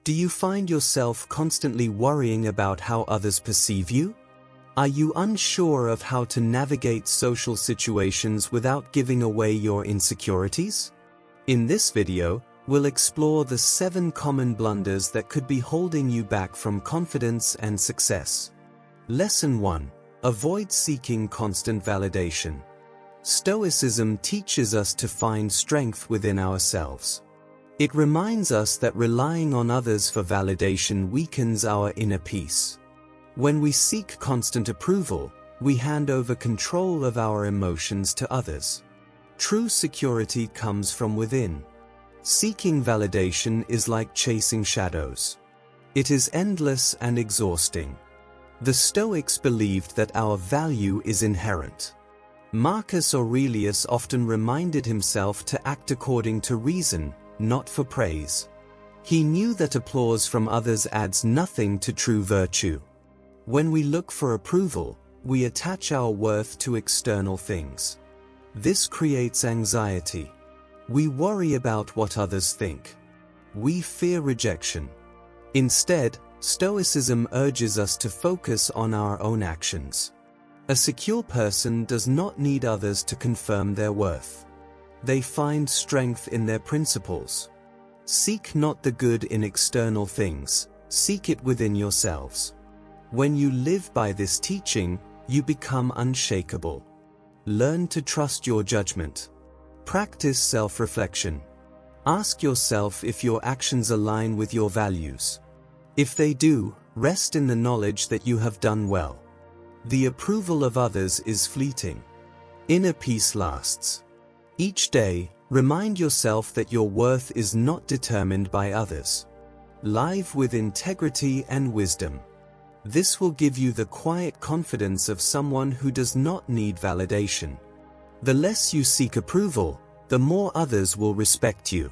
Do you find yourself constantly worrying about how others perceive you? Are you unsure of how to navigate social situations without giving away your insecurities? In this video, we'll explore the 7 common blunders that could be holding you back from confidence and success. Lesson 1. Avoid seeking constant validation. Stoicism teaches us to find strength within ourselves. It reminds us that relying on others for validation weakens our inner peace. When we seek constant approval, we hand over control of our emotions to others. True security comes from within. Seeking validation is like chasing shadows. It is endless and exhausting. The Stoics believed that our value is inherent. Marcus Aurelius often reminded himself to act according to reason, not for praise. He knew that applause from others adds nothing to true virtue. When we look for approval, we attach our worth to external things. This creates anxiety. We worry about what others think. We fear rejection. Instead, Stoicism urges us to focus on our own actions. A secure person does not need others to confirm their worth. They find strength in their principles. Seek not the good in external things, seek it within yourselves. When you live by this teaching, you become unshakable. Learn to trust your judgment. Practice self-reflection. Ask yourself if your actions align with your values. If they do, rest in the knowledge that you have done well. The approval of others is fleeting. Inner peace lasts. Each day, remind yourself that your worth is not determined by others. Live with integrity and wisdom. This will give you the quiet confidence of someone who does not need validation. The less you seek approval, the more others will respect you.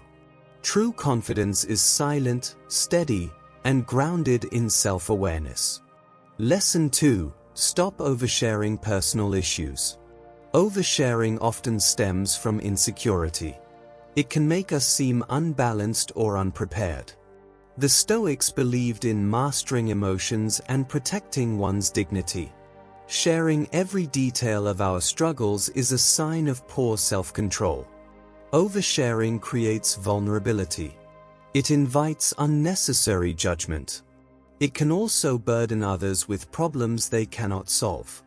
True confidence is silent, steady, and grounded in self-awareness. Lesson 2. Stop oversharing personal issues. Oversharing often stems from insecurity. It can make us seem unbalanced or unprepared. The Stoics believed in mastering emotions and protecting one's dignity. Sharing every detail of our struggles is a sign of poor self-control. Oversharing creates vulnerability. It invites unnecessary judgment. It can also burden others with problems they cannot solve.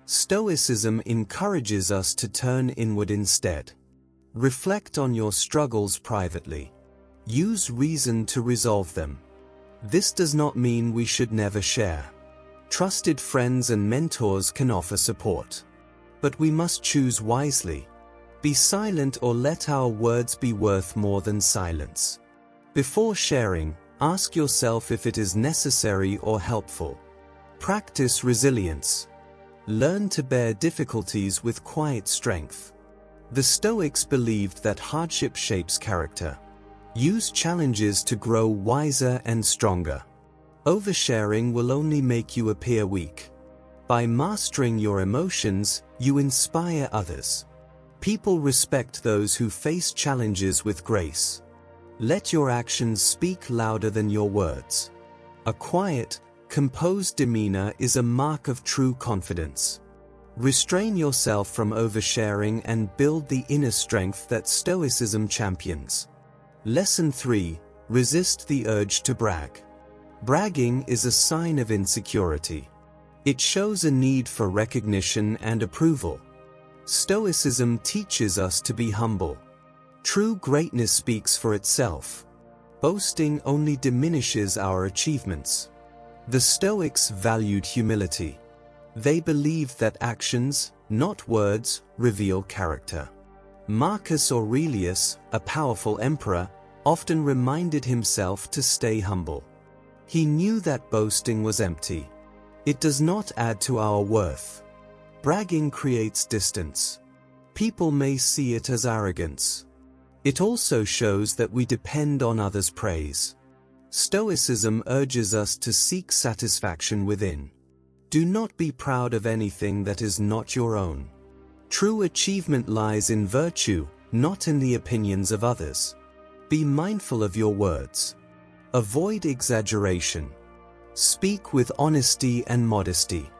Stoicism encourages us to turn inward instead. Reflect on your struggles privately. Use reason to resolve them. This does not mean we should never share. Trusted friends and mentors can offer support. But we must choose wisely. Be silent or let our words be worth more than silence. Before sharing, ask yourself if it is necessary or helpful. Practice resilience. Learn to bear difficulties with quiet strength. The Stoics believed that hardship shapes character. Use challenges to grow wiser and stronger. Oversharing will only make you appear weak. By mastering your emotions, you inspire others. People respect those who face challenges with grace. Let your actions speak louder than your words. A quiet, composed demeanor is a mark of true confidence. Restrain yourself from oversharing and build the inner strength that Stoicism champions. Lesson 3. Resist the urge to brag. Bragging is a sign of insecurity. It shows a need for recognition and approval. Stoicism teaches us to be humble. True greatness speaks for itself. Boasting only diminishes our achievements. The Stoics valued humility. They believed that actions, not words, reveal character. Marcus Aurelius, a powerful emperor, often reminded himself to stay humble. He knew that boasting was empty. It does not add to our worth. Bragging creates distance. People may see it as arrogance. It also shows that we depend on others' praise. Stoicism urges us to seek satisfaction within. Do not be proud of anything that is not your own. True achievement lies in virtue, not in the opinions of others. Be mindful of your words. Avoid exaggeration. Speak with honesty and modesty.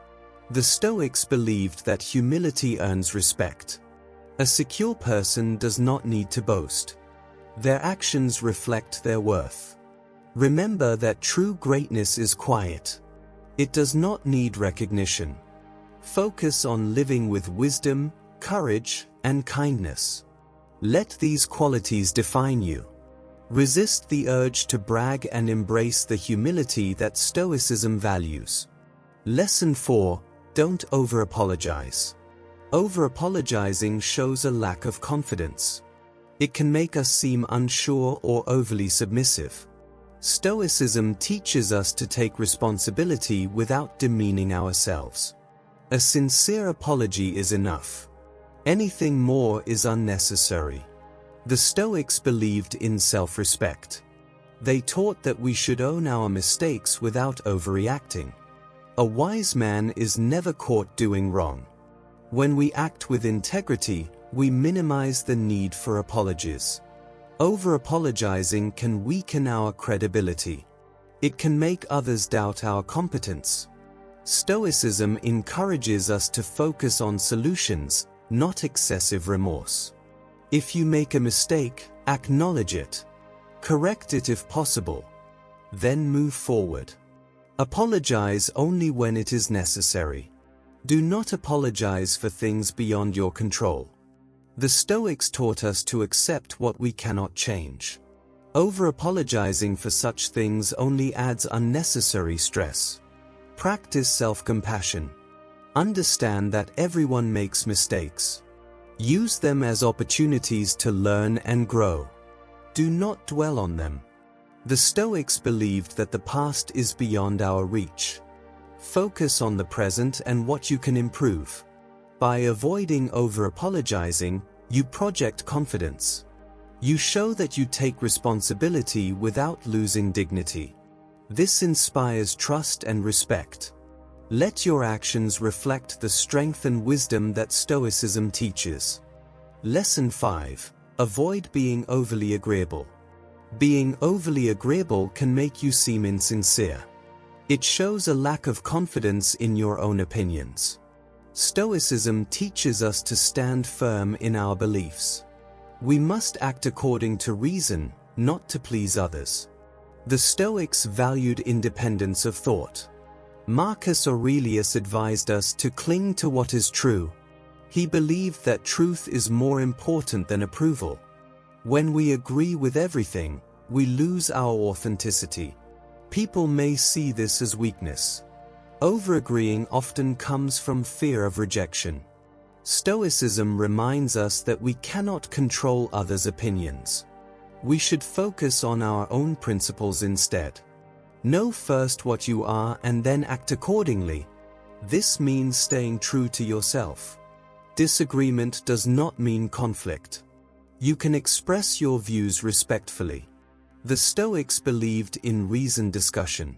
The Stoics believed that humility earns respect. A secure person does not need to boast. Their actions reflect their worth. Remember that true greatness is quiet. It does not need recognition. Focus on living with wisdom, courage, and kindness. Let these qualities define you. Resist the urge to brag and embrace the humility that Stoicism values. Lesson 4: Don't over-apologize. Over-apologizing shows a lack of confidence. It can make us seem unsure or overly submissive. Stoicism teaches us to take responsibility without demeaning ourselves. A sincere apology is enough. Anything more is unnecessary. The Stoics believed in self-respect. They taught that we should own our mistakes without overreacting. A wise man is never caught doing wrong. When we act with integrity, we minimize the need for apologies. Over-apologizing can weaken our credibility. It can make others doubt our competence. Stoicism encourages us to focus on solutions, not excessive remorse. If you make a mistake, acknowledge it. Correct it if possible. Then move forward. Apologize only when it is necessary. Do not apologize for things beyond your control. The Stoics taught us to accept what we cannot change. Over-apologizing for such things only adds unnecessary stress. Practice self-compassion. Understand that everyone makes mistakes. Use them as opportunities to learn and grow. Do not dwell on them. The Stoics believed that the past is beyond our reach. Focus on the present and what you can improve. By avoiding over-apologizing, you project confidence. You show that you take responsibility without losing dignity. This inspires trust and respect. Let your actions reflect the strength and wisdom that Stoicism teaches. Lesson 5: Avoid being overly agreeable. Being overly agreeable can make you seem insincere. It shows a lack of confidence in your own opinions. Stoicism teaches us to stand firm in our beliefs. We must act according to reason, not to please others. The Stoics valued independence of thought. Marcus Aurelius advised us to cling to what is true. He believed that truth is more important than approval. When we agree with everything, we lose our authenticity. People may see this as weakness. Over-agreeing often comes from fear of rejection. Stoicism reminds us that we cannot control others' opinions. We should focus on our own principles instead. Know first what you are and then act accordingly. This means staying true to yourself. Disagreement does not mean conflict. You can express your views respectfully. The Stoics believed in reasoned discussion.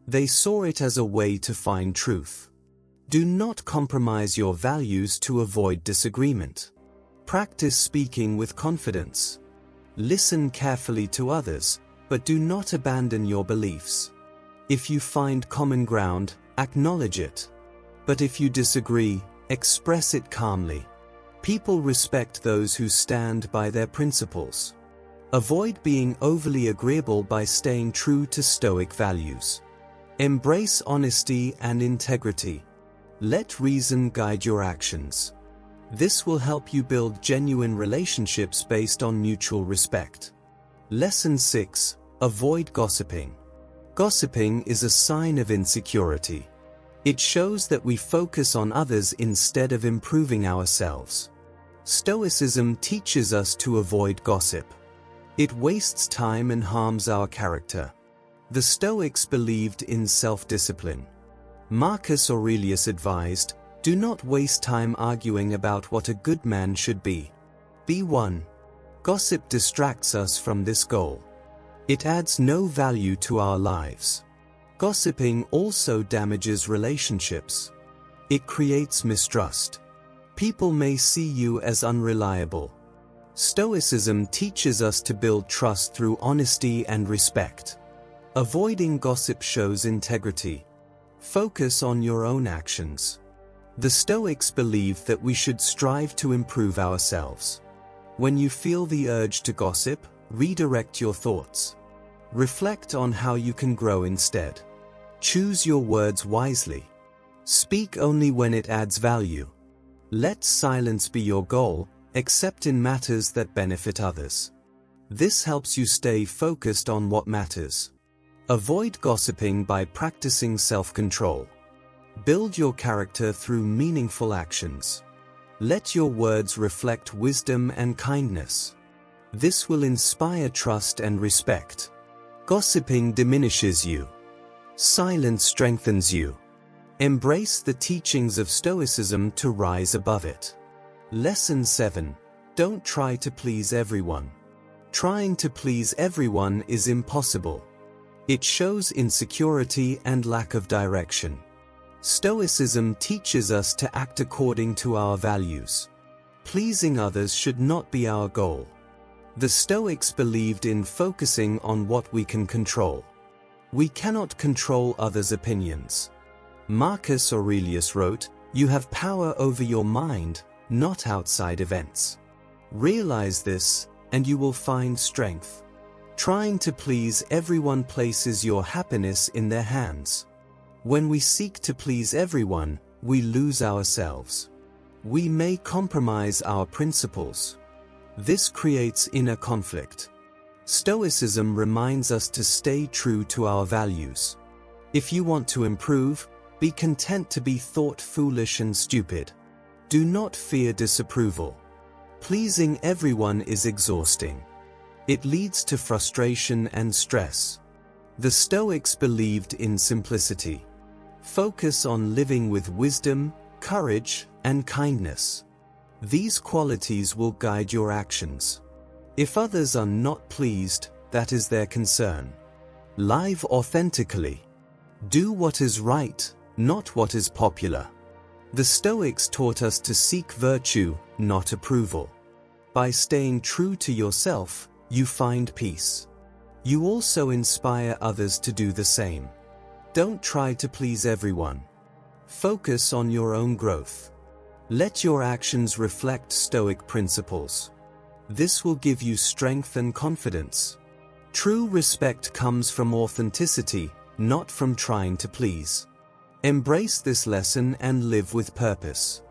They saw it as a way to find truth. Do not compromise your values to avoid disagreement. Practice speaking with confidence. Listen carefully to others, but do not abandon your beliefs. If you find common ground, acknowledge it. But if you disagree, express it calmly. People respect those who stand by their principles. Avoid being overly agreeable by staying true to Stoic values. Embrace honesty and integrity. Let reason guide your actions. This will help you build genuine relationships based on mutual respect. Lesson 6: Avoid gossiping. Gossiping is a sign of insecurity. It shows that we focus on others instead of improving ourselves. Stoicism teaches us to avoid gossip. It wastes time and harms our character. The Stoics believed in self-discipline. Marcus Aurelius advised, "Do not waste time arguing about what a good man should be. Be one." Gossip distracts us from this goal. It adds no value to our lives. Gossiping also damages relationships. It creates mistrust. People may see you as unreliable. Stoicism teaches us to build trust through honesty and respect. Avoiding gossip shows integrity. Focus on your own actions. The Stoics believe that we should strive to improve ourselves. When you feel the urge to gossip, redirect your thoughts. Reflect on how you can grow instead. Choose your words wisely. Speak only when it adds value. Let silence be your goal, except in matters that benefit others. This helps you stay focused on what matters. Avoid gossiping by practicing self-control. Build your character through meaningful actions. Let your words reflect wisdom and kindness. This will inspire trust and respect. Gossiping diminishes you. Silence strengthens you. Embrace the teachings of Stoicism to rise above it. Lesson 7. Don't try to please everyone. Trying to please everyone is impossible. It shows insecurity and lack of direction. Stoicism teaches us to act according to our values. Pleasing others should not be our goal. The Stoics believed in focusing on what we can control. We cannot control others' opinions. Marcus Aurelius wrote, "You have power over your mind, not outside events." Realize this, and you will find strength. Trying to please everyone places your happiness in their hands. When we seek to please everyone, we lose ourselves. We may compromise our principles. This creates inner conflict. Stoicism reminds us to stay true to our values. If you want to improve, be content to be thought foolish and stupid. Do not fear disapproval. Pleasing everyone is exhausting. It leads to frustration and stress. The Stoics believed in simplicity. Focus on living with wisdom, courage, and kindness. These qualities will guide your actions. If others are not pleased, that is their concern. Live authentically. Do what is right, not what is popular. The Stoics taught us to seek virtue, not approval. By staying true to yourself, you find peace. You also inspire others to do the same. Don't try to please everyone. Focus on your own growth. Let your actions reflect Stoic principles. This will give you strength and confidence. True respect comes from authenticity, not from trying to please. Embrace this lesson and live with purpose.